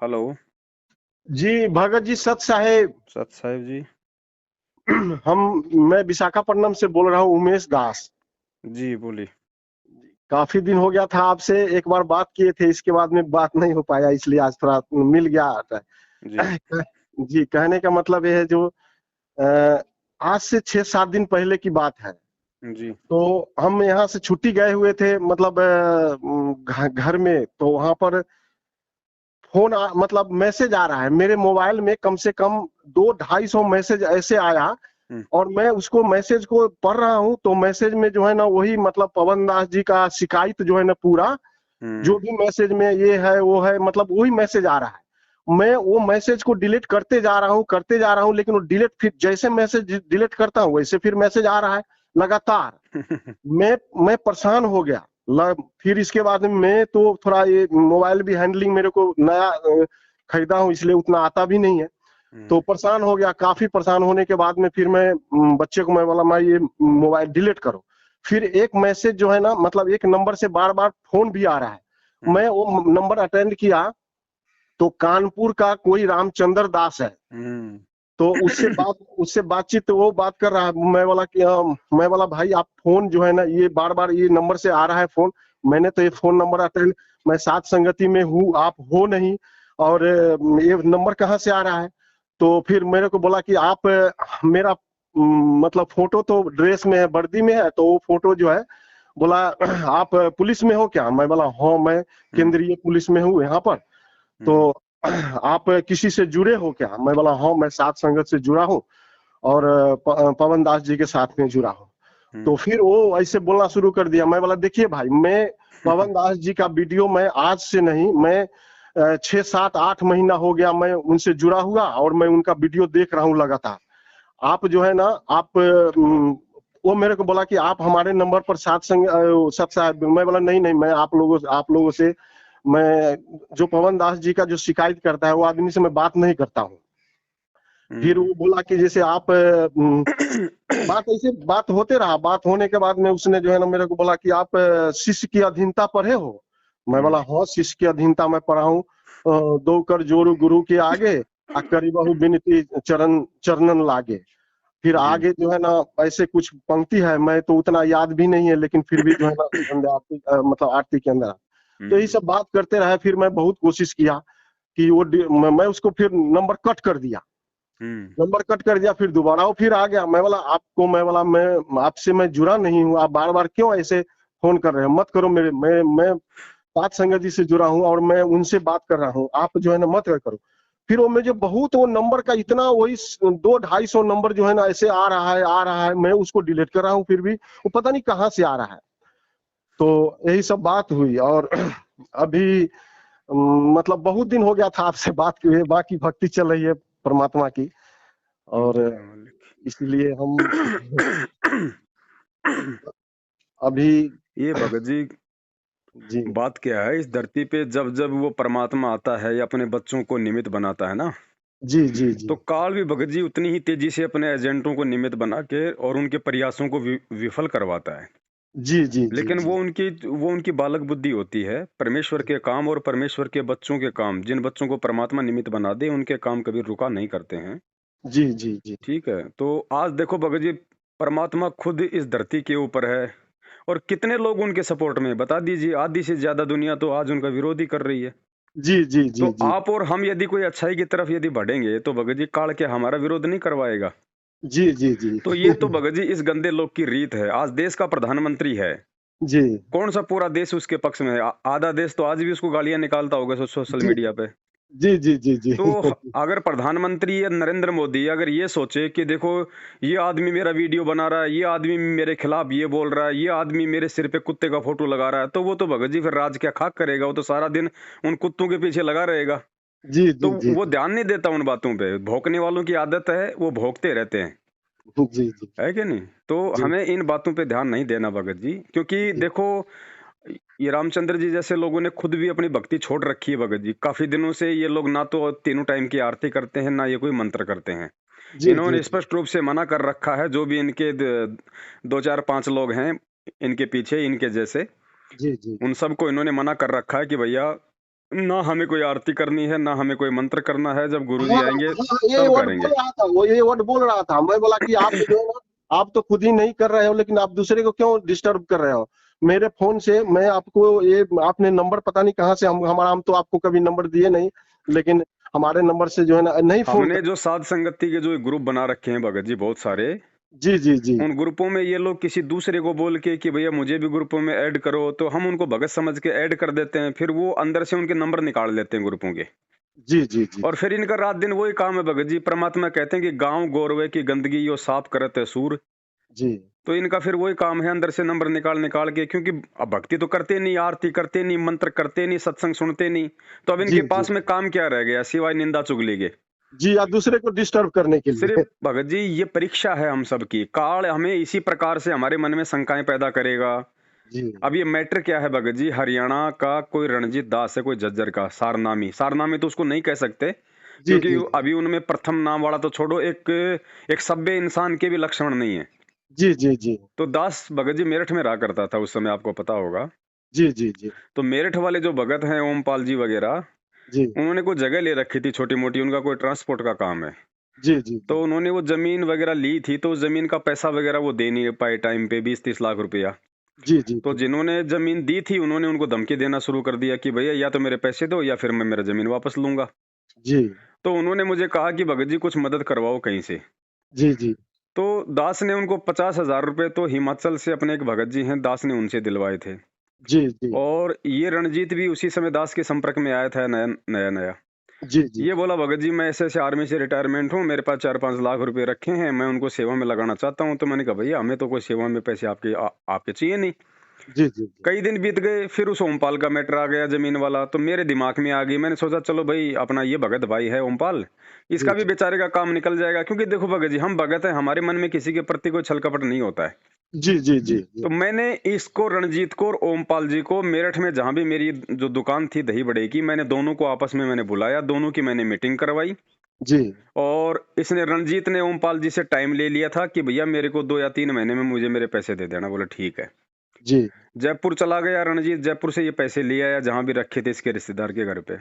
Hello. जी भगत जी सत साहेब। सत साहिब जी। मैं विशाखापट्टनम से बोल रहा हूँ, उमेश दास। जी बोलिए। काफी दिन हो गया था आपसे एक बार बात किए थे, इसके बाद में बात नहीं हो पाया, इसलिए आज थोड़ा मिल गया। जी। जी, कहने का मतलब ये है जो अ, आज से 6-7 दिन पहले की बात है। जी। तो हम यहाँ से छुट्टी गए हुए थे, मतलब घर में। तो वहां पर मतलब मैसेज आ रहा है मेरे मोबाइल में, कम से कम 200-250 मैसेज ऐसे आया। हम्म। और मैं उसको मैसेज को पढ़ रहा हूँ, तो मैसेज में जो है ना, वही मतलब पवन दास जी का शिकायत जो है ना, पूरा हम्म। जो भी मैसेज में ये है वो है, मतलब वही मैसेज आ रहा है। मैं वो मैसेज को डिलीट करते जा रहा हूँ, लेकिन वो डिलीट, फिर जैसे मैसेज डिलीट करता हूँ वैसे फिर मैसेज आ रहा है लगातार। मैं मैं परेशान हो गया। फिर इसके बाद में मैं तो थोड़ा, ये मोबाइल भी हैंडलिंग मेरे को नया खरीदा हूँ, इसलिए उतना आता भी नहीं है। तो हम्म। परेशान हो गया। काफी परेशान होने के बाद में फिर मैं बच्चे को मैं बोला, मैं ये मोबाइल डिलीट करो। फिर एक मैसेज जो है ना, मतलब एक नंबर से बार बार फोन भी आ रहा है। हम्म। मैं वो नंबर अटेंड किया, तो कानपुर का कोई रामचंद्र दास है। हम्म। तो उससे बातचीत, तो वो बात कर रहा है। मैं बोला भाई, आप फोन जो है ना, ये बार बार ये नंबर से आ रहा है फोन। मैंने तो ये फोन नंबर अटेंड, मैं साथ संगति में हूँ, आप हो नहीं। और ये नंबर कहाँ से आ रहा है? तो फिर मेरे को बोला कि आप मेरा मतलब फोटो तो ड्रेस में है, वर्दी में है, तो वो फोटो जो है, बोला आप पुलिस में हो क्या? मैं बोला हाँ, मैं हम्म। केंद्रीय पुलिस में हूँ यहाँ पर। हम्म। तो आप किसी से जुड़े हो क्या? मैं बोला हाँ, मैं सात संगत से जुड़ा हूँ, और पवन दास जी के साथ में जुड़ा हूँ। तो हम्म। फिर वो ऐसे बोलना शुरू कर दिया। मैं बोला देखिए भाई, मैं पवन दास जी का वीडियो, मैं आज से नहीं, मैं 6-7-8 महीना हो गया मैं उनसे जुड़ा हुआ, और मैं उनका वीडियो देख रहा हूँ लगातार। आप जो है ना, आप वो मेरे को बोला कि आप हमारे नंबर पर सत साहब। मैं बोला नहीं नहीं, मैं आप लोगों से, मैं जो पवन दास जी का जो शिकायत करता है वो आदमी से मैं बात नहीं करता हूँ। फिर हम्म। वो बोला कि जैसे आप बात होते रहा। बात होने के बाद में उसने जो है ना, मेरे को बोला कि आप शिष्य की अधीनता पढ़े हो? मैं बोला हम्म। हाँ, शिष्य की अधीनता मैं पढ़ा हूँ। दो कर जोरू गुरु के आगे, आ करी बहु बिनती चरण चरणन लागे। फिर जी। आगे जो है ना, ऐसे कुछ पंक्ति है, मैं तो उतना याद भी नहीं है, लेकिन फिर भी जो है ना, मतलब आरती के अंदर। तो यही हम्म। सब बात करते रहे। फिर मैं बहुत कोशिश किया कि मैं उसको फिर नंबर कट कर दिया। हम्म। नंबर कट कर दिया, फिर दोबारा वो फिर आ गया। मैं आपसे मैं जुड़ा नहीं हूँ, आप बार बार क्यों ऐसे फोन कर रहे हो? मत करो। मैं सात संगत जी से जुड़ा हूँ, और मैं उनसे बात कर रहा हूँ, आप जो है ना मत करो। फिर वो मुझे बहुत, वो नंबर का इतना, वही 200-250 नंबर जो है ना, ऐसे आ रहा है। मैं उसको डिलीट कर रहा हूँ, फिर भी वो पता नहीं कहाँ से आ रहा है। तो यही सब बात हुई। और अभी मतलब बहुत दिन हो गया था आपसे बात किए। बाकी भक्ति चल रही है परमात्मा की। और जय मालिक। इसलिए हम अभी। ये भगत जी, जी बात क्या है, इस धरती पे जब जब वो परमात्मा आता है या अपने बच्चों को निमित्त बनाता है ना, जी जी जी तो काल भी भगत जी उतनी ही तेजी से अपने एजेंटों को निमित्त बना के और उनके प्रयासों को विफल करवाता है। जी जी जी लेकिन जी वो उनकी बालक बुद्धि होती है। परमेश्वर के काम और परमेश्वर के बच्चों के काम, जिन बच्चों को परमात्मा निमित्त बना दे, उनके काम कभी रुका नहीं करते हैं। जी जी जी ठीक है, तो आज देखो भगत जी, परमात्मा खुद इस धरती के ऊपर है, और कितने लोग उनके सपोर्ट में हैं? बता दीजिए। आधी से ज्यादा दुनिया तो आज उनका विरोध ही कर रही है। जी जी तो जी जी आप और हम यदि कोई अच्छाई की तरफ यदि बढ़ेंगे, तो भगत जी काल के हमारा विरोध नहीं करवाएगा। जी जी जी तो ये तो भगत जी इस गंदे लोग की रीत है। आज देश का प्रधानमंत्री है, जी कौन सा पूरा देश उसके पक्ष में है? आधा देश तो आज भी उसको गालियां निकालता होगा सोशल जी मीडिया पे। जी जी जी जी तो अगर प्रधानमंत्री या नरेंद्र मोदी अगर ये सोचे कि देखो, ये आदमी मेरा वीडियो बना रहा है, ये आदमी मेरे खिलाफ ये बोल रहा है, ये आदमी मेरे सिर पे कुत्ते का फोटो लगा रहा है, तो वो तो भगत जी फिर राज क्या खाक करेगा? वो तो सारा दिन उन कुत्तों के पीछे लगा रहेगा। जी तो जी जी वो ध्यान नहीं देता उन बातों पे। भौंकने वालों की आदत है, वो भौंकते रहते हैं, जी जी है कि नहीं? तो जी हमें इन बातों पे ध्यान नहीं देना भगत जी, क्योंकि जी देखो, ये रामचंद्र जी जैसे लोगों ने खुद भी अपनी भक्ति छोड़ रखी है भगत जी। काफी दिनों से ये लोग ना तो तीनों टाइम की आरती करते हैं, ना ये कोई मंत्र करते हैं। जी जी इन्होंने स्पष्ट रूप से मना कर रखा है। जो भी इनके 2 4 5 लोग हैं इनके पीछे, इनके जैसे, जी जी उन सबको इन्होंने मना कर रखा है कि भैया ना हमें कोई आरती करनी है, ना हमें कोई मंत्र करना है। जब गुरुजी हाँ आएंगे हाँ, ये तब वर्ड करेंगे। बोल रहा था वो, ये वर्ड बोल रहा था। मैं बोला कि आप जो है ना, आप तो खुद ही नहीं कर रहे हो, लेकिन आप दूसरे को क्यों डिस्टर्ब कर रहे हो। मेरे फोन से मैं आपको ये, आपने नंबर पता नहीं कहाँ से, हम तो आपको कभी नंबर दिए नहीं, लेकिन हमारे नंबर से जो है ना नहीं फोन हमने कर। जो साध संगति के जो ग्रुप बना रखे हैं भगत जी बहुत सारे, जी जी जी उन ग्रुपों में ये लोग किसी दूसरे को बोल के कि भैया मुझे भी ग्रुपों में ऐड करो, तो हम उनको भगत समझ के ऐड कर देते हैं, फिर वो अंदर से उनके नंबर निकाल लेते हैं ग्रुपों के। जी जी जी और फिर इनका रात दिन वही काम है भगत जी। परमात्मा कहते हैं कि गांव गौरवे की गंदगी यो साफ करत है सूर। जी तो इनका फिर वही काम है, अंदर से नंबर निकाल निकाल के, क्योंकि अब भक्ति तो करते नहीं, आरती करते नहीं, मंत्र करते नहीं, सत्संग सुनते नहीं, तो अब जी इनके जी पास में काम क्या रह गया सिवाय निंदा चुगली के। जी, या दूसरे को डिस्टर्ब करने के सिर्फ लिए। भगत जी ये परीक्षा है हम सबकी। काल हमें इसी प्रकार से हमारे मन में शंकाएं पैदा करेगा। जी अब ये मैटर क्या है भगत जी, हरियाणा का कोई रणजीत दास है, कोई झज्जर का सारनामी, सारनामी तो उसको नहीं कह सकते, जी क्योंकि जी अभी उनमें प्रथम नाम वाला तो छोड़ो, एक एक सभ्य इंसान के भी लक्षण नहीं है। जी जी जी तो दास भगत जी मेरठ में रहा करता था उस समय, आपको पता होगा। जी जी जी तो मेरठ वाले जो भगत हैं ओमपाल जी वगैरह, जी उन्होंने कोई जगह ले रखी थी छोटी मोटी, उनका कोई ट्रांसपोर्ट का काम है। जी जी तो जी उन्होंने वो जमीन वगैरह ली थी, तो उस जमीन का पैसा वगैरह वो दे नहीं पाए टाइम पे, 20-30 लाख रुपया। जी जी तो जी जिन्होंने जमीन दी थी उन्होंने उनको धमकी देना शुरू कर दिया कि भैया या तो मेरे पैसे दो या फिर मैं मेरा जमीन वापस लूंगा। जी तो उन्होंने मुझे कहा कि भगत जी कुछ मदद करवाओ कहीं से। जी जी तो दास ने उनको 50,000 रुपए तो हिमाचल से अपने एक भगत जी हैं, दास ने उनसे दिलवाए थे। जी जी और ये रणजीत भी उसी समय दास के संपर्क में आया था, नया नया नया। जी जी ये बोला भगत जी मैं ऐसे ऐसे आर्मी से रिटायरमेंट हूँ, मेरे पास 4-5 लाख रुपए रखे हैं, मैं उनको सेवा में लगाना चाहता हूँ। तो मैंने कहा भैया हमें तो कोई सेवा में पैसे आपके चाहिए नहीं। जी जी जी कई दिन बीत गए, फिर उस ओमपाल का मैटर आ गया जमीन वाला, तो मेरे दिमाग में आ गई। मैंने सोचा चलो भाई अपना ये भगत भाई है ओमपाल, जी इसका भी बेचारे का काम निकल जाएगा। क्योंकि देखो भगत जी हम भगत हैं, हमारे मन में किसी के प्रति कोई छल कपट नहीं होता है। जी जी जी तो मैंने इसको रणजीत को और ओमपाल जी को मेरठ में जहां भी मेरी जो दुकान थी दही बड़े की, मैंने दोनों को आपस में मैंने बुलाया, दोनों की मैंने मीटिंग करवाई। जी और इसने रणजीत ने ओमपाल जी से टाइम ले लिया था कि भैया मेरे को 2 या 3 महीने में मुझे मेरे पैसे दे देना। बोला ठीक है। जी जयपुर चला गया रणजीत, जयपुर से ये पैसे ले आया जहां भी रखे थे इसके रिश्तेदार के घर पे।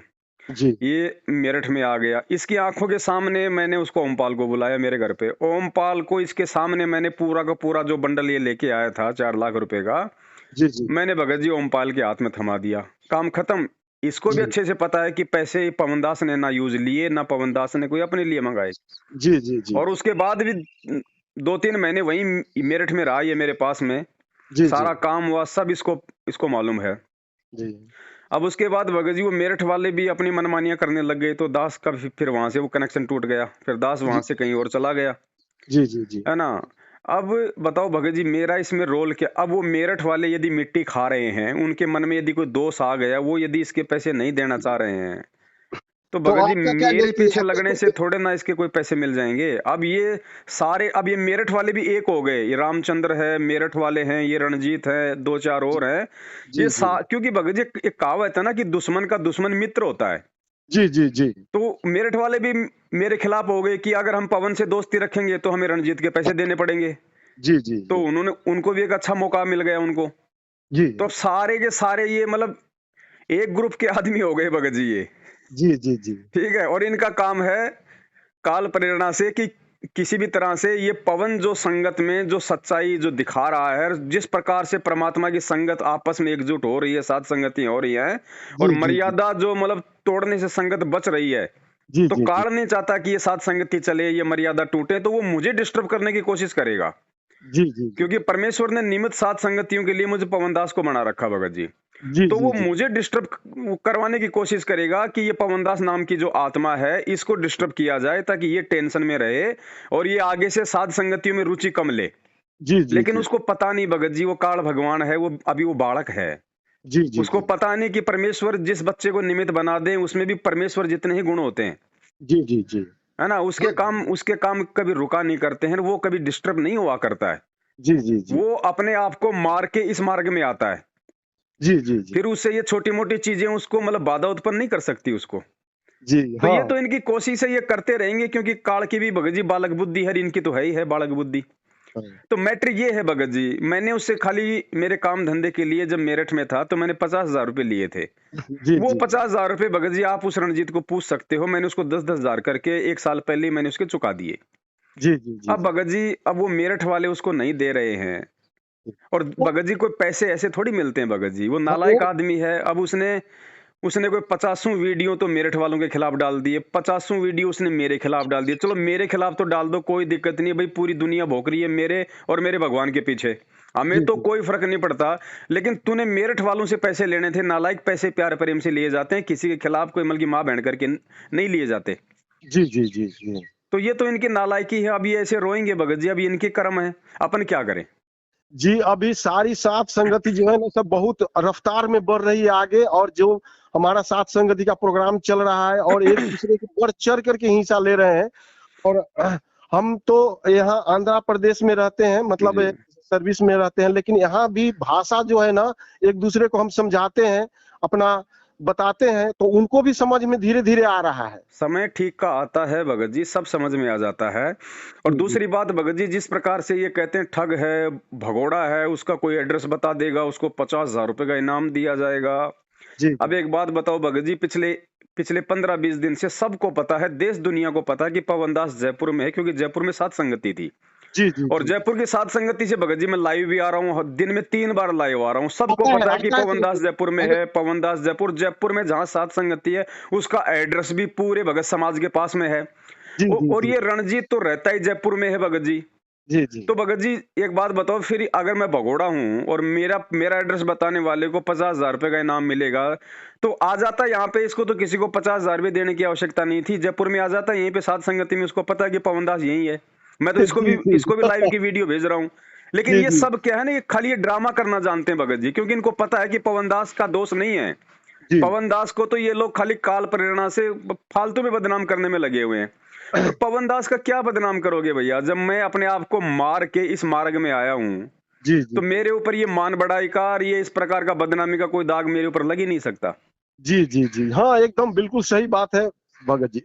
जी ये मेरठ में आ गया, इसकी आंखों के सामने मैंने उसको ओमपाल को बुलाया मेरे घर पे। ओमपाल को इसके सामने मैंने पूरा का पूरा जो बंडल ये लेके आया था 4 लाख रुपए का, जी जी मैंने भगत जी ओमपाल के हाथ में थमा दिया। काम खत्म। इसको भी जी अच्छे से पता है कि पैसे पवनदास ने ना यूज लिए, ना पवनदास ने कोई अपने लिए मंगाए। जी जी जी और उसके बाद भी 2-3 महीने वहीं मेरठ में रहा ये मेरे पास में, जी सारा काम हुआ सब इसको इसको मालूम है। जी अब उसके बाद भगत जी वो मेरठ वाले भी अपनी मनमानियां करने लग गए, तो दास का फिर वहां से वो कनेक्शन टूट गया, फिर दास वहां से कहीं और चला गया, जी जी जी है ना। अब बताओ भगत जी मेरा इसमें रोल क्या। अब वो मेरठ वाले यदि मिट्टी खा रहे हैं, उनके मन में यदि कोई दोष आ गया, वो यदि इसके पैसे नहीं देना चाह रहे हैं, तो तो भगत जी आपका क्या मेरे पीछे आपका लगने से थोड़े ना इसके कोई पैसे मिल जाएंगे। अब ये सारे, अब ये मेरठ वाले भी एक हो गए, ये रामचंद्र है, मेरठ वाले हैं, ये रणजीत है, 2-4 और हैं। जी जी क्योंकि भगत जी एक कहावत है ना कि दुश्मन का दुश्मन मित्र होता है। जी जी जी तो मेरठ वाले भी मेरे खिलाफ हो गए कि अगर हम पवन से दोस्ती रखेंगे तो हमें रणजीत के पैसे देने पड़ेंगे। जी जी तो उन्होंने, उनको भी एक अच्छा मौका मिल गया उनको। जी तो सारे के सारे ये मतलब एक ग्रुप के आदमी हो गए भगत जी ये। जी जी जी ठीक है। और इनका काम है काल प्रेरणा से कि किसी भी तरह से ये पवन जो संगत में जो सच्चाई जो दिखा रहा है, जिस प्रकार से परमात्मा की संगत आपस में एकजुट हो रही है, साथ संगतियां हो रही हैं, और जी जी मर्यादा जो मतलब तोड़ने से संगत बच रही है, जी तो जी काल नहीं चाहता कि ये साथ संगति चले, ये मर्यादा टूटे, तो वो मुझे डिस्टर्ब करने की कोशिश करेगा। जी जी क्योंकि परमेश्वर ने निमित्त साथ संगतियों के लिए मुझे पवनदास को बना रखा भगत जी। जी तो जी वो जी मुझे डिस्टर्ब करवाने की कोशिश करेगा कि ये पवनदास नाम की जो आत्मा है इसको डिस्टर्ब किया जाए, ताकि ये टेंशन में रहे और ये आगे से साध संगतियों में रुचि कम ले। जी जी लेकिन जी उसको पता नहीं भगत जी, वो काल भगवान है, वो अभी वो बालक है। जी जी उसको पता नहीं कि परमेश्वर जिस बच्चे को निमित्त बना दे उसमें भी परमेश्वर जितने ही गुण होते हैं, जी जी जी है ना। उसके काम कभी रुका नहीं करते हैं, वो कभी डिस्टर्ब नहीं हुआ करता है। जी जी जी वो अपने आप को मार के इस मार्ग में आता है। जी जी जी फिर उससे ये छोटी मोटी चीजें उसको मतलब बाधा उत्पन्न नहीं कर सकती उसको। जी तो हाँ ये तो इनकी कोशिश है, ये करते रहेंगे, क्योंकि काल की भी भगत जी बालक बुद्धि है, इनकी तो है ही है बालक बुद्धि। हाँ। तो मैटर ये है भगत जी, मैंने उससे खाली मेरे काम धंधे के लिए जब मेरठ में था तो मैंने 50,000 रुपए लिए थे। जी वो जी 50,000 रुपए भगत जी आप उस रणजीत को पूछ सकते हो, मैंने उसको 10-10 हजार करके 1 साल पहले ही मैंने उसके चुका दिए। जी जी जी अब जी। भगत जी, अब वो मेरठ वाले उसको नहीं दे रहे हैं। और वो भगत जी कोई पैसे ऐसे थोड़ी मिलते हैं भगत जी, वो हाँ, नालायक आदमी है। अब उसने उसने कोई 50 वीडियो तो मेरठ वालों के खिलाफ डाल दिए, 50 वीडियो उसने मेरे खिलाफ डाल दिए। चलो मेरे खिलाफ तो डाल दो, कोई दिक्कत नहीं है भाई, पूरी दुनिया भौंक रही है मेरे और मेरे भगवान के पीछे, हमें जी तो जी कोई फर्क नहीं पड़ता। लेकिन तूने मेरठ वालों से पैसे लेने थे, नालायक पैसे प्यार प्रेम से लिए जाते हैं, किसी के खिलाफ कोई मल की माँ बहन करके नहीं लिए जाते। जी जी जी जी। तो ये तो इनकी नालायकी है। अब ये ऐसे रोएंगे भगत जी, अब ये इनके कर्म है, अपन क्या करें। जी, अभी सारी साथ संगति जो है ना सब बहुत रफ्तार में बढ़ रही है आगे, और जो हमारा साथ संगति का प्रोग्राम चल रहा है और एक दूसरे को बढ़ चढ़ करके हिस्सा ले रहे हैं। और हम तो यहाँ आंध्र प्रदेश में रहते हैं, मतलब जी सर्विस में रहते हैं, लेकिन यहाँ भी भाषा जो है ना एक दूसरे को हम समझाते हैं, अपना बताते हैं, तो उनको भी समझ में धीरे धीरे आ रहा है। समय ठीक का आता है भगत जी, सब समझ में आ जाता है। और जी जी दूसरी बात भगत जी, जिस प्रकार से ये कहते हैं ठग है, भगोड़ा है, उसका कोई एड्रेस बता देगा, उसको 50,000 रुपए का इनाम दिया जाएगा। जी अब जी एक बात बताओ भगत जी, पिछले पिछले 15-20 दिन से सबको पता है, देश दुनिया को पता है कि पवन दास जयपुर में है, क्योंकि जयपुर में सात संगति थी। जी जी और जी। जयपुर की सात संगति से भगत जी मैं लाइव भी आ रहा हूँ, दिन में 3 बार लाइव आ रहा हूँ। सबको पता है कि आता है पवन दास जयपुर में अरे है, पवन दास जयपुर में जहाँ सात संगति है उसका एड्रेस भी पूरे भगत समाज के पास में है। जी जी और जी ये रणजीत तो रहता ही जयपुर में है भगत जी। जी जी तो भगत जी एक बात बताओ, फिर अगर मैं भगोड़ा हूँ और मेरा मेरा एड्रेस बताने वाले को 50,000 रुपए का इनाम मिलेगा, तो आ जाता यहाँ पे, इसको तो किसी को 50,000 भी देने की आवश्यकता नहीं थी, जयपुर में आ जाता यहीं पे सात संगति में, उसको पता है कि पवन दास यही है। मैं तो जी जी इसको भी लाइव की वीडियो भेज रहा हूँ। लेकिन जी ये जी सब क्या है ना, ये खाली ये ड्रामा करना जानते हैं भगत जी, क्योंकि इनको पता है कि पवन दास का दोष नहीं है। जी पवन दास को तो ये लोग खाली काल प्रेरणा से फालतू में बदनाम करने में लगे हुए हैं। और पवन दास का क्या बदनाम करोगे भैया, जब मैं अपने आप को मार के इस मार्ग में आया हूँ, जी तो जी मेरे ऊपर ये मान बढ़ाई का और ये इस प्रकार का बदनामी का कोई दाग मेरे ऊपर लग ही नहीं सकता। जी जी जी। हाँ, एकदम बिल्कुल सही बात है भगत जी।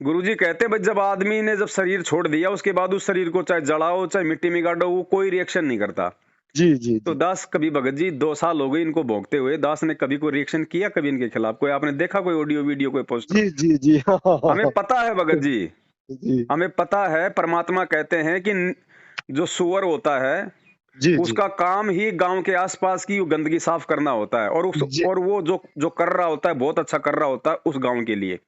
गुरुजी कहते हैं भाई, जब आदमी ने जब शरीर छोड़ दिया उसके बाद उस शरीर को चाहे जलाओ चाहे मिट्टी में गाड़ो, वो कोई रिएक्शन नहीं करता। जी जी तो जी दास कभी भगत जी 2 साल हो गए इनको भोगते हुए, दास ने कभी कोई रिएक्शन किया कभी इनके खिलाफ? कोई आपने देखा कोई ऑडियो वीडियो कोई पोस्टर? जी जी जी। हाँ हाँ हमें हाँ। पता है भगत जी, जी हमें पता है। परमात्मा कहते हैं कि जो सुअर होता है जी जी उसका काम ही गांव के आसपास की गंदगी साफ करना होता है, जी और वो जो जो कर रहा होता है बहुत अच्छा कर रहा होता है उस गांव के लिए।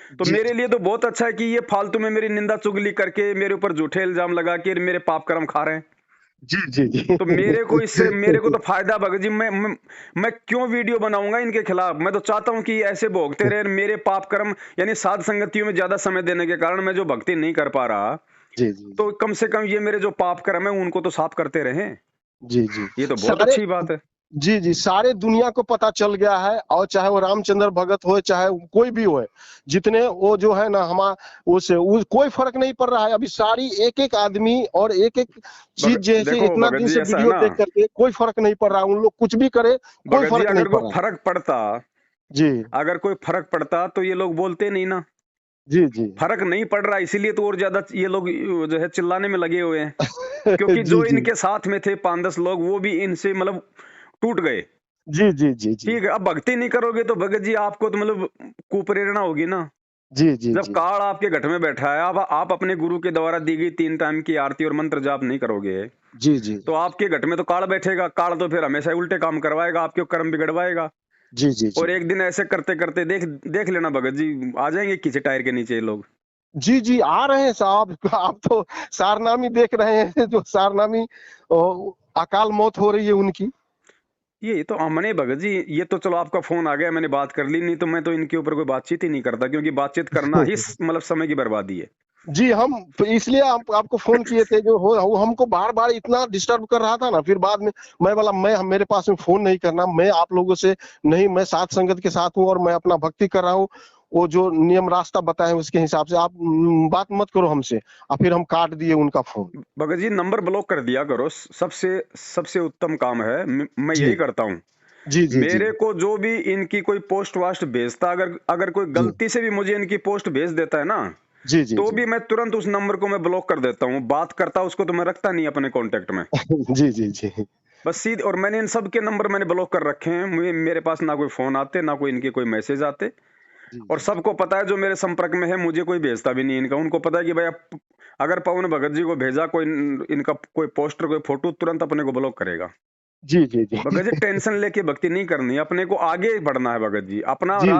तो जी मेरे लिए तो बहुत अच्छा है कि ये फालतू में मेरी निंदा चुगली करके मेरे ऊपर झूठे इल्जाम लगा के मेरे पाप कर्म खा रहे हैं। जी जी जी। तो मेरे को तो फायदा भगत जी, मैं क्यों वीडियो बनाऊंगा इनके खिलाफ? मैं तो चाहता हूं कि ऐसे भोगते रहे मेरे पाप कर्म, यानी साध संगतियों में ज्यादा समय देने के कारण मैं जो भक्ति नहीं कर पा रहा, जी जी तो कम से कम ये मेरे जो पाप कर्म है उनको तो साफ करते रहे। जी जी। ये तो बहुत सारे अच्छी बात है। जी जी, सारे दुनिया को पता चल गया है, और चाहे वो रामचंद्र भगत हो चाहे कोई भी हो, जितने वो जो है ना कोई फर्क नहीं पड़ रहा है। अभी सारी एक एक आदमी और एक एक चीज जैसे देखो इतना भगत दिन जी से ऐसा है वीडियो ना, देख करके कोई फर्क नहीं पड़ रहा, उन लोग कुछ भी करे कोई भगत जी फर्क नहीं अगर पड़ कोई रहा। फर्क पड़ता, जी अगर कोई फर्क पड़ता तो ये लोग बोलते नहीं ना। जी जी। फर्क नहीं पड़ रहा इसीलिए तो और ज्यादा ये लोग जो है चिल्लाने में लगे हुए हैं। क्योंकि जी जो जी इनके साथ में थे 5-10 लोग वो भी इनसे मतलब टूट गए। जी जी जी जी ठीक है, अब भक्ति नहीं करोगे तो भगत जी आपको तो मतलब कुप्रेरणा होगी ना। जी जी जब जी काल आपके घट में बैठा है, आप अपने गुरु के द्वारा दी गई 3 टाइम की आरती और मंत्र जाप नहीं करोगे, जी जी तो आपके घट में तो काल बैठेगा। काल तो फिर हमेशा ही उल्टे काम करवाएगा, आपके कर्म बिगड़वाएगा। जी जी जी और एक दिन ऐसे करते करते देख देख लेना भगत जी, आ जाएंगे किसी टायर के नीचे ये लोग। जी जी। आ रहे हैं साहब, आप तो सारनामी देख रहे हैं, जो सारनामी अकाल मौत हो रही है उनकी। ये तो हमने भगत जी, ये तो चलो आपका फोन आ गया मैंने बात कर ली, नहीं तो मैं तो इनके ऊपर कोई बातचीत ही नहीं करता, क्योंकि बातचीत करना ही मतलब समय की बर्बादी है। जी, हम तो इसलिए आपको फोन किए थे, जो वो हमको बार बार इतना डिस्टर्ब कर रहा था ना, फिर बाद में मैं बोला मेरे पास में फोन नहीं करना, मैं आप लोगों से नहीं, मैं साथ संगत के साथ हूँ और मैं अपना भक्ति कर रहा हूँ, वो जो नियम रास्ता बताए उसके हिसाब से आप बात मत करो हमसे। और फिर हम काट दिए उनका phone. Bhagat ji number block कर दिया करो, सबसे सबसे उत्तम काम है, मैं जी यही करता हूँ। जी जी जी मेरे को जो भी इनकी कोई पोस्ट वास्ट भेजता, अगर अगर कोई जी गलती से भी मुझे इनकी पोस्ट भेज देता है ना, जी जी तो जी भी मैं तुरंत उस नंबर को मैं ब्लॉक कर देता हूँ, बात करता उसको तो मैं रखता नहीं अपने कांटेक्ट में। जी जी जी बस सीधे, और मैंने इन सब के नंबर मैंने ब्लॉक कर रखे हैं, मेरे पास ना कोई फोन आते, ना कोई इनके कोई मैसेज आते। जी और जी सबको पता है जो मेरे संपर्क में है, मुझे कोई भेजता भी नहीं इनका। उनको पता है कि भाई अगर पवन भगत जी को भेजा कोई इनका कोई पोस्टर, कोई फोटो, तुरंत अपने को ब्लॉक करेगा। जी जी जी भगत जी टेंशन लेके भक्ति नहीं करनी है, अपने को आगे बढ़ना है भगत जी। अपना जी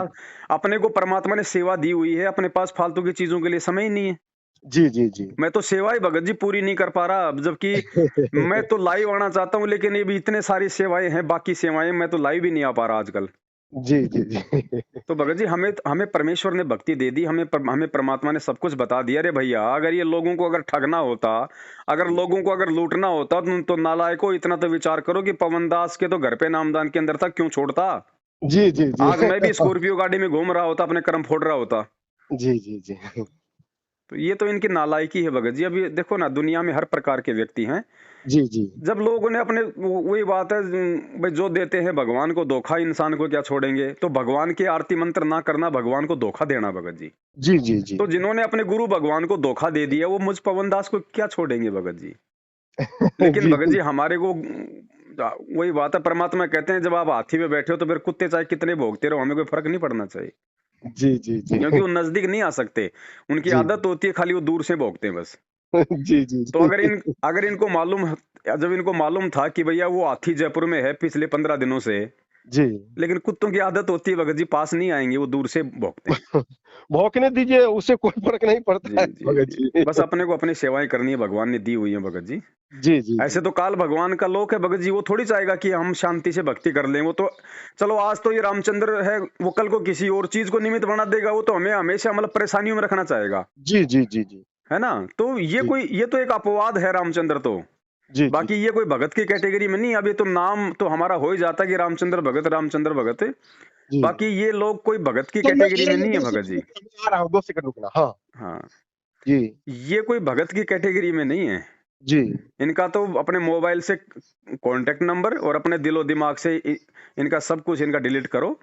अपने को परमात्मा ने सेवा दी हुई है, अपने पास फालतू की चीजों के लिए समय ही नहीं है। जी जी जी मैं तो सेवा ही भगत जी पूरी नहीं कर पा रहा, जबकि मैं तो लाइव आना चाहता हूँ, लेकिन ये भी इतने सारी सेवाएं हैं, बाकी सेवाएं, मैं तो लाइव ही नहीं आ पा रहा आजकल। जी जी जी तो भगत जी हमें परमेश्वर ने भक्ति दे दी, हमें परमात्मा ने सब कुछ बता दिया। अरे भैया, अगर ये लोगों को अगर ठगना होता, अगर लोगों को अगर लूटना होता, तो नालायको इतना तो विचार करो कि पवन दास के तो घर पे नामदान के अंदर था, क्यों छोड़ता? जी जी जी आज मैं भी स्कॉर्पियो गाड़ी में घूम रहा होता, अपने कर्म फोड़ रहा होता। जी जी जी तो ये तो इनकी नालायकी है भगत जी। अभी देखो ना, दुनिया में हर प्रकार के व्यक्ति हैं। जी जी जब लोगों ने अपने वही बात है, भाई जो देते हैं भगवान को धोखा, इंसान को क्या छोड़ेंगे? तो भगवान के आरती मंत्र ना करना, भगवान को धोखा देना भगत जी। जी जी जी तो जिन्होंने अपने गुरु भगवान को धोखा दे दिया, वो मुझ पवन दास को क्या छोड़ेंगे भगत जी? लेकिन जी भगत जी हमारे को वही बात है, परमात्मा कहते हैं जब आप हाथी में बैठे हो तो फिर कुत्ते चाहे कितने भोगते रहो, हमें कोई फर्क नहीं पड़ना चाहिए, जी जी जी क्योंकि वो नजदीक नहीं आ सकते। उनकी जी आदत होती है खाली वो दूर से भोगते हैं बस। जी जी तो अगर इनको मालूम, जब इनको मालूम था कि भैया वो हाथी जयपुर में है पिछले 15 दिनों से, जी लेकिन कुत्तों की आदत होती है भगत जी, पास नहीं आएंगे, वो दूर से भौंकते हैं। भौंकने दीजिए, उससे कोई फर्क नहीं पड़ता जी है जी भगत जी, जी। बस अपने को अपनी सेवाएं करनी है, भगवान ने दी हुई है भगत जी। जी जी ऐसे जी तो काल भगवान का लोक है भगत जी, वो थोड़ी चाहेगा कि हम शांति से भक्ति कर लें। वो तो चलो आज तो ये रामचंद्र है, वो कल को किसी और चीज को निमित्त बना देगा, वो तो हमें हमेशा मतलब परेशानियों में रखना चाहेगा, जी जी जी जी है ना? तो जी ये तो एक अपवाद है रामचंद्र तो। जी जी बाकी ये कोई भगत की कैटेगरी में नहीं। अब ये तो नाम तो हमारा हो ही जाता है कि रामचंद्र भगत, रामचंद्र भगत। जी। बाकी ये लोग कोई भगत की तो मैं कैटेगरी में नहीं है दो भगत जी। सेकंड आ रहा हूँ, 2 सेकंड रुकना। हाँ हाँ, जी ये कोई भगत की कैटेगरी में नहीं है। जी इनका तो अपने मोबाइल से कांटेक्ट नंबर और अपने दिलो दिमाग से इनका सब कुछ इनका डिलीट करो।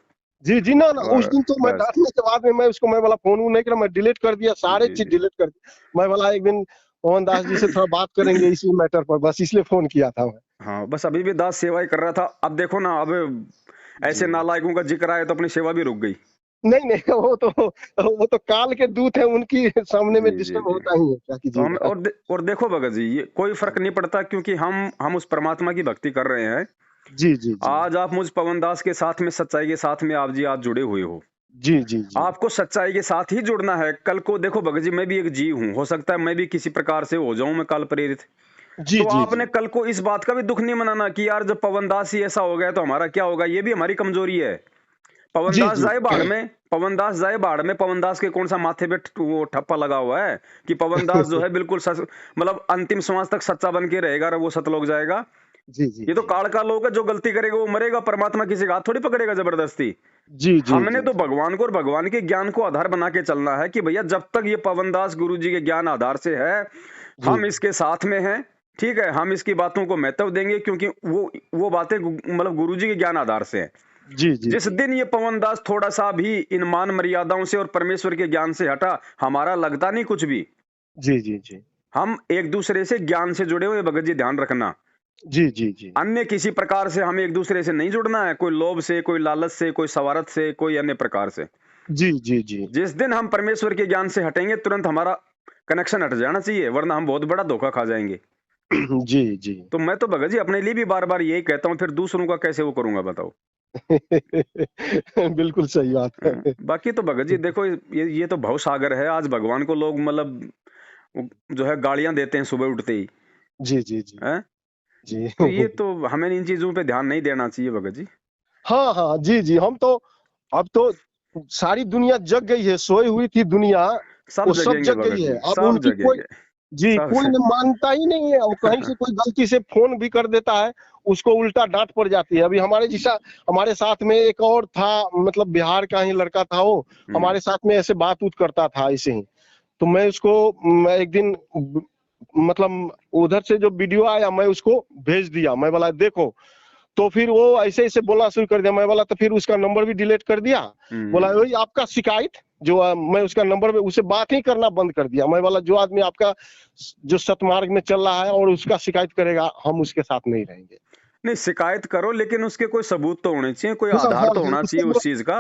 जी जी ना ना, उस और दिन तो मैं बस। डांटने के बाद में मैं उसको, मैं बोला फोन नहीं किया, मैं डिलीट कर दिया, सारे जी चीज जी। डिलीट कर दिया। मैं बोला एक दिन पवन दास जी से थोड़ा बात करेंगे इसी मैटर पर, बस इसलिए फोन किया था मैं। हाँ, बस अभी भी दास सेवा ही कर रहा था। अब देखो ना, अब जी ऐसे नालायकों का जिक्र आया तो अपनी सेवा भी रुक गई। नहीं नहीं, वो तो काल के दूत है, उनकी सामने में जी जी डिस्टर्ब जी। होता ही है, क्या तो हम कीजिएगा। और देखो भगत जी, ये कोई फर्क नहीं पड़ता, क्योंकि हम उस परमात्मा की भक्ति कर रहे हैं। जी जी जी आज आप मुझ पवन दास के साथ में, सच्चाई के साथ में आप जी आज जुड़े हुए हो। जी जी जी आपको सच्चाई के साथ ही जुड़ना है। कल को देखो भगत जी, मैं भी एक जीव हूँ, हो सकता है मैं भी किसी प्रकार से हो जाऊं मैं काल प्रेरित। जी तो जी आपने कल को इस बात का भी दुख नहीं मनाना कि यार जब पवन दास ही ऐसा हो गया तो हमारा क्या होगा। ये भी हमारी कमजोरी है। पवन जी दास जी जाए बाढ़ में, पवन दास जाए बाढ़ में, पवन दास के कौन सा माथे पे वो ठप्पा लगा हुआ है कि पवन दास जो है बिल्कुल मतलब अंतिम श्वास तक सच्चा बन के रहेगा और वो सतलोक जाएगा। जी जी ये तो काल का लोग है, जो गलती करेगा वो मरेगा। परमात्मा किसी का हाथ थोड़ी पकड़ेगा जबरदस्ती। जी जी हमने जी तो भगवान को और भगवान के ज्ञान को आधार बना के चलना है कि भैया जब तक ये पवन दास गुरु जी के ज्ञान आधार से है, जी हम इसके साथ में हैं। ठीक है, हम इसकी बातों को महत्व देंगे, क्योंकि वो बातें मतलब गुरु जी के ज्ञान आधार से है। जी जी जिस जी दिन ये पवन दास थोड़ा सा भी इन मान मर्यादाओं से और परमेश्वर के ज्ञान से हटा, हमारा लगता नहीं कुछ भी। जी जी जी हम एक दूसरे से ज्ञान से जुड़े हुए भगत जी, ध्यान रखना। जी जी जी अन्य किसी प्रकार से हमें एक दूसरे से नहीं जुड़ना है, कोई लोभ से, कोई लालच से, कोई सवारत से, कोई अन्य प्रकार से। जी जी जी जिस दिन हम परमेश्वर के ज्ञान से हटेंगे, तुरंत हमारा कनेक्शन हट जाना चाहिए, वरना हम बहुत बड़ा धोखा खा जाएंगे। जी जी तो मैं तो भगत जी अपने लिए भी बार बार यही कहता हूँ, फिर दूसरों का कैसे वो करूंगा बताओ। बिल्कुल सही बात हाँ, है। बाकी तो भगत जी देखो, ये तो भव सागर है। आज भगवान को लोग मतलब जो है गालियां देते हैं सुबह उठते ही, जी जी जी हैं? जी तो ये तो हमें इन चीजों पे ध्यान नहीं देना चाहिए भगत जी। हाँ हाँ जी जी, हम तो अब तो सारी दुनिया जग गई है, सोई हुई थी दुनिया, सब वो सब जगेंगे जग भगत गई है। जी, अब सब उनकी कोई, जगेंगे, जी सब कोई मानता ही नहीं है। और कहीं से कोई गलती से फोन भी कर देता है, उसको उल्टा डांट पड़ जाती है। अभी हमारे जैसा, हमारे साथ में एक और था, मतलब बिहार का ही लड़का था, वो हमारे साथ में ऐसे बात उत करता था ऐसे ही। तो मैं उसको एक दिन मतलब उधर से जो वीडियो आया मैं उसको भेज दिया, मैं बोला देखो। तो फिर वो ऐसे ऐसे बोलना शुरू कर दिया, मैं बोला तो फिर उसका नंबर भी डिलीट कर दिया। बोला वही आपका शिकायत जो मैं उसका नंबर पे उसे बात ही करना बंद कर दिया। मैं बोला जो आदमी आपका जो सतमार्ग में चल रहा है और उसका शिकायत करेगा, हम उसके साथ नहीं रहेंगे। नहीं, शिकायत करो, लेकिन उसके कोई सबूत तो होने चाहिए, कोई हाँ आधार हाँ तो हाँ, होना चाहिए उस चीज का।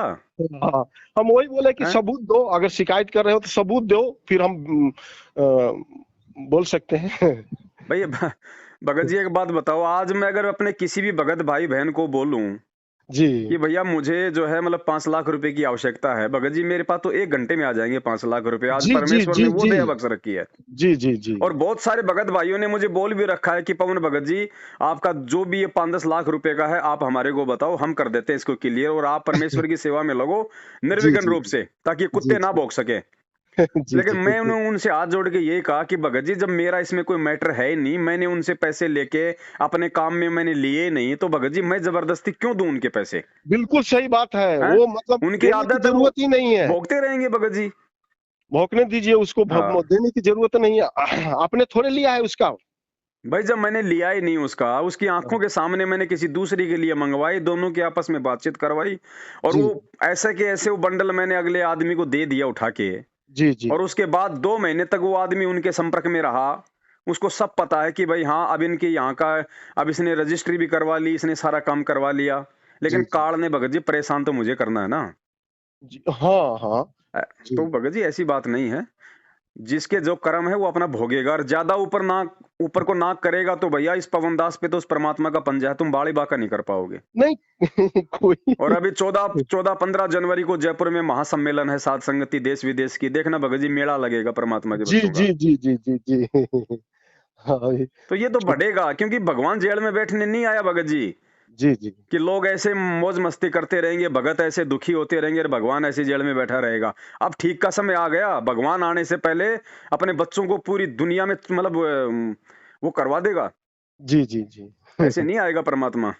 हाँ, हम वही बोले कि है सबूत दो, अगर शिकायत कर रहे हो तो सबूत दो, फिर हम बोल सकते हैं। भाई भगत जी एक बात बताओ, आज मैं अगर अपने किसी भी भगत भाई बहन को बोलूं जी कि भैया मुझे जो है मतलब 5 लाख रुपए की आवश्यकता है, भगत जी मेरे पास तो 1 घंटे में आ जाएंगे 5 लाख रुपए। आज जी जी परमेश्वर जी ने वो जी दया बख्श रखी है। जी जी जी और बहुत सारे भगत भाइयों ने मुझे बोल भी रखा है कि पवन भगत जी, आपका जो भी ये 5-10 लाख रुपए का है, आप हमारे को बताओ, हम कर देते हैं इसको क्लियर, और आप परमेश्वर की सेवा में लगो जी निर्विघ्न जी रूप से, ताकि जी कुत्ते ना भौंक सके। जी लेकिन जी मैं उनसे हाथ जोड़ के यही कहा कि भगत जी, जब मेरा इसमें कोई मैटर है ही नहीं, मैंने उनसे पैसे लेके अपने काम में मैंने लिए नहीं, तो भगत जी मैं जबरदस्ती क्यों दूं उनके पैसे? बिल्कुल सही बात है, हैं? वो मतलब उनकी देने की आदत है, वो जरूरत ही नहीं है। भोगते रहेंगे भगत जी। भौंकने दीजिए उसको, हाँ देने की जरूरत नहीं है। आपने थोड़े लिया है उसका। भाई, जब मैंने लिया ही नहीं उसका, उसकी आंखों के सामने मैंने किसी दूसरी के लिए मंगवाई, दोनों की आपस में बातचीत करवाई, और जी वो ऐसे के ऐसे वो बंडल मैंने अगले आदमी को दे दिया उठा के। जी जी और उसके बाद 2 महीने तक वो आदमी उनके संपर्क में रहा। उसको सब पता है कि भाई हाँ, अब इनके यहाँ का, अब इसने रजिस्ट्री भी करवा ली, इसने सारा काम करवा लिया। जी लेकिन जी काल ने भगत जी परेशान तो मुझे करना है ना। जी, हाँ हाँ अ, जी तो भगत जी ऐसी बात नहीं है, जिसके जो कर्म है वो अपना भोगेगा, और ज्यादा ऊपर को नाक करेगा तो भैया इस पवन दास पे तो उस परमात्मा का पंजा है, तुम बाड़ी बाका नहीं कर पाओगे। नहीं। कोई और अभी 14-15 जनवरी को जयपुर में महासम्मेलन है साध संगति देश विदेश की, देखना भगत जी मेला लगेगा परमात्मा के जी बच्चों का। जी जी जी जी जी। हाँ तो ये तो बढ़ेगा, क्योंकि भगवान जेल में बैठने नहीं आया भगत जी जी जी कि लोग ऐसे मौज मस्ती करते रहेंगे, भगत ऐसे दुखी होते रहेंगे और भगवान ऐसे जेल में बैठा रहेगा। अब ठीक का समय आ गया, भगवान आने से पहले अपने बच्चों को पूरी दुनिया में मतलब वो करवा देगा। जी जी जी। ऐसे नहीं आएगा परमात्मा।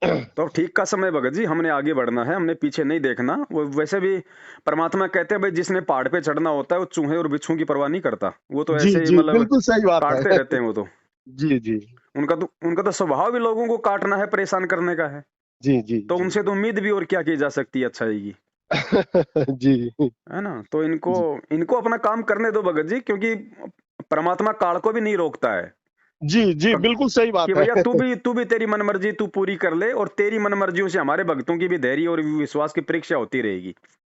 तो अब ठीक का समय भगत जी, हमने आगे बढ़ना है, हमने पीछे नहीं देखना। वो वैसे भी परमात्मा कहते हैं भाई, जिसने पहाड़ पे चढ़ना होता है वो चूहे और बिच्छू की परवाह नहीं करता, वो तो जी ऐसे ही जी, मतलब बिल्कुल सही बात काटते है। रहते हैं वो तो। जी जी उनका तो स्वभाव भी लोगों को काटना है, परेशान करने का है। जी जी तो जी। उनसे तो उम्मीद भी और क्या की जा सकती है अच्छाई की, जी है ना। तो इनको जी इनको अपना काम करने दो भगत जी, क्योंकि परमात्मा काल को भी नहीं रोकता है जी जी, बिल्कुल सही कि बात है। भैया तू भी तेरी मन मर्जी तू पूरी कर ले, और तेरी मन मर्जियों से हमारे भक्तों की भी धैर्य और विश्वास की परीक्षा होती रहेगी।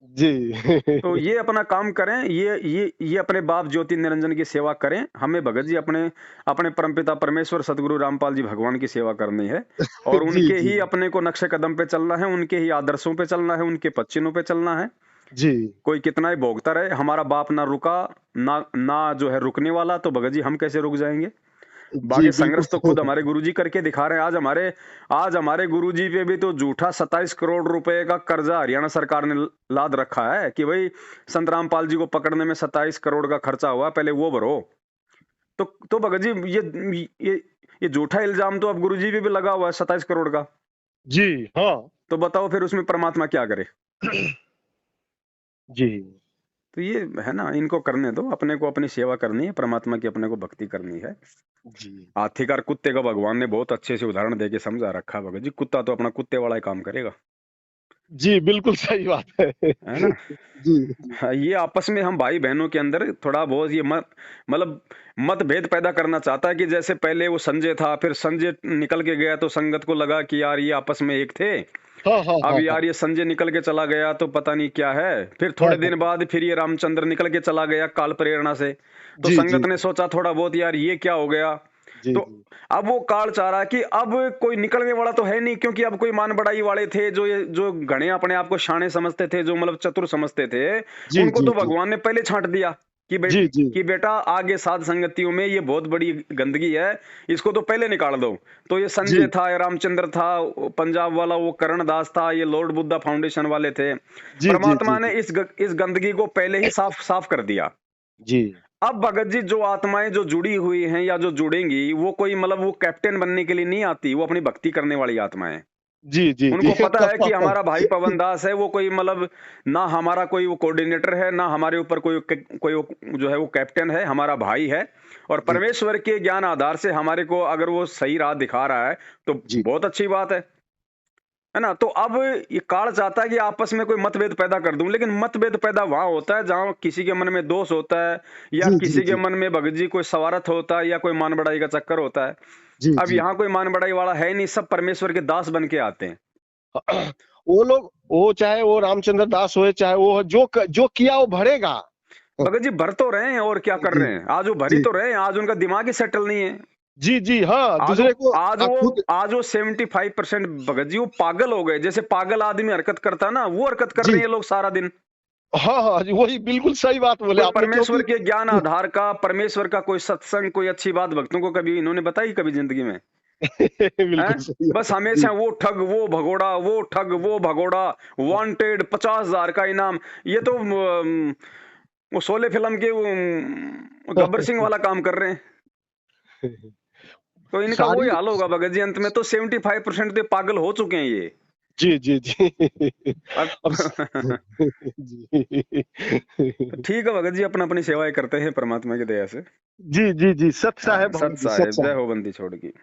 जी तो ये अपना काम करें, ये अपने बाप ज्योति निरंजन की सेवा करें। हमें भगत जी अपने अपने परमपिता परमेश्वर सदगुरु रामपाल जी भगवान की सेवा करनी है, और जी उनके जी ही अपने को नक्शे कदम पे चलना है, उनके ही आदर्शों पे चलना है, उनके पच्चिनों पे चलना है। जी कोई कितना ही भोगता रहे, हमारा बाप ना रुका, ना जो है रुकने वाला, तो भगत जी हम कैसे रुक जाएंगे? जी, बाकी बिल्कुल। संघर्ष तो खुद हमारे गुरुजी करके दिखा रहे हैं। आज हमारे गुरुजी पे भी तो झूठा 27 करोड़ रुपए का कर्जा हरियाणा सरकार ने लाद रखा है कि भाई संत रामपाल जी को पकड़ने में 27 करोड़ का खर्चा हुआ, पहले वो भरो। तो भगत जी ये झूठा इल्जाम तो अब गुरुजी पे भी लगा हुआ है 27 करोड़ का। जी हाँ तो बताओ फिर उसमें परमात्मा क्या करे? जी तो ये है ना, इनको करने दो, अपने को अपनी सेवा करनी है, परमात्मा की अपने को भक्ति करनी है। जी आखिरकार कुत्ते का भगवान ने बहुत अच्छे से उदाहरण देके समझा रखा है भगत जी, कुत्ता तो अपना कुत्ते वाला ही काम करेगा, जी, बिल्कुल सही बात है। है ना। जी जी हाँ, ये आपस में हम भाई बहनों के अंदर थोड़ा बहुत ये मतलब मतभेद पैदा करना चाहता है कि जैसे पहले वो संजय था, फिर संजय निकल के गया तो संगत को लगा कि यार ये आपस में एक थे, हाँ हाँ अब हाँ यार ये संजय निकल के चला गया तो पता नहीं क्या है। फिर हाँ थोड़े हाँ, दिन बाद फिर ये रामचंद्र निकल के चला गया काल प्रेरणा से, तो जी जी संगत ने सोचा थोड़ा बहुत यार ये क्या हो गया। जी तो जी अब वो काल चाह रहा है कि अब कोई निकलने वाला तो है नहीं, क्योंकि अब कोई मान बढ़ाई वाले थे जो घने अपने आप को शाणे समझते थे, जो मतलब चतुर समझते थे, जी उनको जी तो जी भगवान ने पहले छांट दिया कि जी जी कि बेटा आगे साध संगतियों में ये बहुत बड़ी गंदगी है, इसको तो पहले निकाल दो। तो ये जी संजय था, ये रामचंद्र था, वो पंजाब वाला वो करण दास था, ये लॉर्ड बुद्धा फाउंडेशन वाले थे। जी जी परमात्मा ने जी इस गंदगी को पहले ही साफ साफ कर दिया। जी अब भगत जी जो आत्माएं जो जुड़ी हुई हैं या जो जुड़ेंगी, वो कोई मतलब वो कैप्टन बनने के लिए नहीं आती, वो अपनी भक्ति करने वाली आत्माएं। जी जी जी। उनको पता है कि हमारा भाई पवन दास है, वो कोई मतलब ना हमारा कोई वो कोऑर्डिनेटर है, ना हमारे ऊपर कोई जो है वो कैप्टन है, हमारा भाई है। और जी परमेश्वर के ज्ञान आधार से हमारे को अगर वो सही राह दिखा रहा है तो जी बहुत अच्छी बात है है ना। तो अब ये काल चाहता है कि आपस में कोई मतभेद पैदा कर दूं, लेकिन मतभेद पैदा वहां होता है जहां किसी के मन में दोष होता है, या जी जी किसी के जी मन में भगत जी कोई सवारथ होता है, या कोई मान बढ़ाई का चक्कर होता है। जी अब जी। यहाँ कोई मान बढ़ाई वाला है नहीं, सब परमेश्वर के दास बन के आते हैं। वो लोग, वो चाहे वो रामचंद्र दास हो, चाहे वो जो किया वो भरेगा। भगत जी भर तो रहे हैं, और क्या कर जी रहे हैं, आज वो भर ही जी तो रहे हैं, आज उनका दिमाग ही सेटल नहीं है। जी जी। हाँ, आज दूसरे को वो आज वो खुद। आज वो 75% भगत जी वो पागल हो गए, जैसे पागल आदमी हरकत करता है ना, वो हरकत कर रहे जी हैं ये लोग सारा दिन। हाँ हाँ जी, वही बिल्कुल सही बात बोले कोई आपने, परमेश्वर क्योंकि के ज्ञान आधार का, परमेश्वर का कोई सत्संग, कोई अच्छी बात भक्तों को कभी इन्होंने बताई कभी जिंदगी में? हैं? बिल्कुल सही बस बात। जी हमेशा वो ठग वो भगोड़ा, वो ठग वो भगोड़ा, वांटेड 50,000 का इनाम। ये तो वो शोले फिल्म के वो गब्बर सिंह वाला काम कर रहे हैं। तो इनका वही सारी। हाल होगा भगत जी, अंत में तो 75% तो पागल हो चुके हैं ये। जी जी जी। अब अब जी तो ठीक है भगत जी, अपना अपनी सेवाएं करते हैं परमात्मा की दया से। जी जी जी, सत साहेब सत भगत जी, सत साहेब, जय साहेब। हो बंदी छोड़ की।